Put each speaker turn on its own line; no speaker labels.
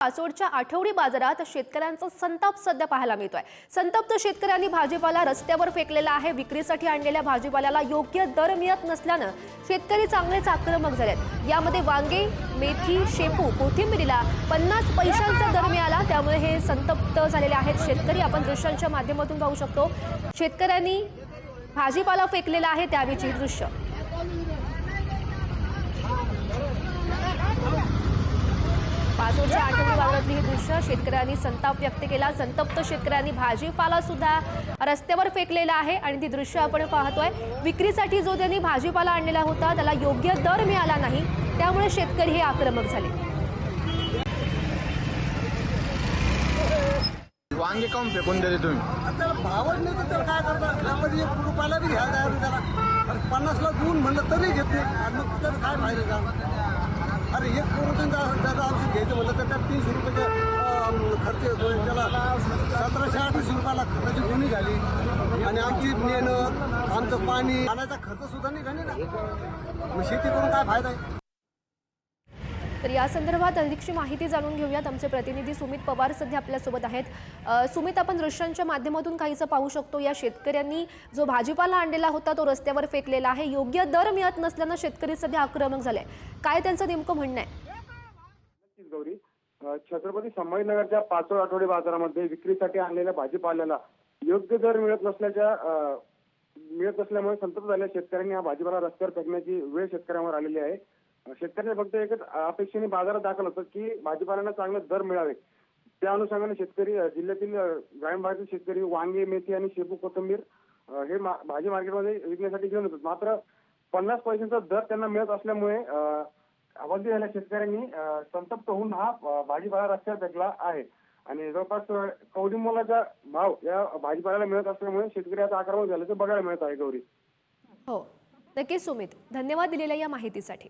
पाचोडच्या आठवडी बाजारात शेतकऱ्यांचा संताप सध्या पाहायला मिळतोय। संतप्त शेतकऱ्यांनी भाजीपाला रस्त्यावर फेकलेला आहे। विक्रीसाठी आणलेल्या भाजीपाल्याला योग्य दर मिळत नसल्याने शेतकरी चांगलेच आक्रमक झालेत। यामध्ये वांगे, मेथी, शेपू, कोथिंबीरीला 50 पैशांचा दर मिळाला, त्यामुळे हे संतप्त झालेले आहेत शेतकरी। आपण दृश्यांच्या माध्यमातून पाहू शकतो शेतकऱ्यांनी भाजीपाला फेकलेला आहे त्यावेळीची दृश्य। पाचोडच्या आठवडी बाजारातली ही दृश्य शेतकऱ्यांनी संताप व्यक्त केला। संतप्त शेतकऱ्यांनी भाजीपाला सुद्धा रस्त्यावर फेकलेला आहे आणि ती दृश्य आपण पाहतोय। विक्रीसाठी जो त्यांनी भाजीपाला आणलेला होता त्याला योग्य दर मिळाला नाही, त्यामुळे शेतकरी हे आक्रमक झाले।
वांगे काऊन फेकून देते तुम्ही?
आता भावच नाही तर काय करता? त्यामध्ये 1 रुपयाला बी घ्या तयार त्याला 50ला दून म्हणलं तरी घेत नाही। मग त्याचं काय फायदा का? अरे 1 करोड त्याचं औषध घ्यायचं म्हणलं तर त्यात 300 रुपयाचा खर्च येतोय, त्याला 1700-1800 रुपयाला खर्चाची गुन्ही झाली आणि आमची मेहनत, आमचं पाणी, पाण्याचा खर्च सुद्धा नाही झाली ना। मग शेती करून काय फायदा आहे?
तर या संदर्भात अधिकची माहिती जाणून घेऊयात। आमचे प्रतिनिधी सुमित पवार सध्या आपल्यासोबत आहेत। सुमित, आपण दृश्यांच्या माध्यमातून काहीसं पाहू शकतो, या शेतकऱ्यांनी जो भाजीपाला आणलेला होता तो रस्त्यावर फेकलेला आहे। योग्य दर मिळत नसल्याने शेतकरी सध्या आक्रमक झाले। काय त्यांचं नेमकं म्हणणं आहे?
गौरी, छत्रपती संभाजीनगरच्या पाचोड आठवडी बाजारामध्ये विक्रीसाठी आणलेल्या भाजीपाल्याला योग्य दर मिळत नसल्यामुळे संतप्त झालेल्या शेतकऱ्यांनी हा भाजीपाला रस्त्यावर फेकण्याची वेळ शेतकऱ्यांवर आलेली आहे। शेतकऱ्यांनी फक्त एकच अपेक्षेने बाजारात दाखल होतं की भाजीपाल्यांना चांगले दर मिळावे। त्या अनुषंगाने शेतकरी जिल्ह्यातील ग्रामीण भागातील शेतकरी वांगे, मेथी आणि शेपू, कोथिंबीर हे भाजी मार्केटमध्ये विकण्यासाठी घेऊन येतात। मात्र 50 पैशांचा दर त्यांना मिळत असल्यामुळे अवधी झालेल्या शेतकऱ्यांनी संतप्त होऊन हा भाजीपाला रस्त्यावर फेकला आहे आणि जवळपास कवडी मोलाचा भाव या भाजीपाल्याला मिळत असल्यामुळे शेतकरी आता आक्रमक झाल्याचं बघायला मिळत आहे। गौरी,
हो, नक्कीच सुमित, धन्यवाद दिलेल्या या माहितीसाठी।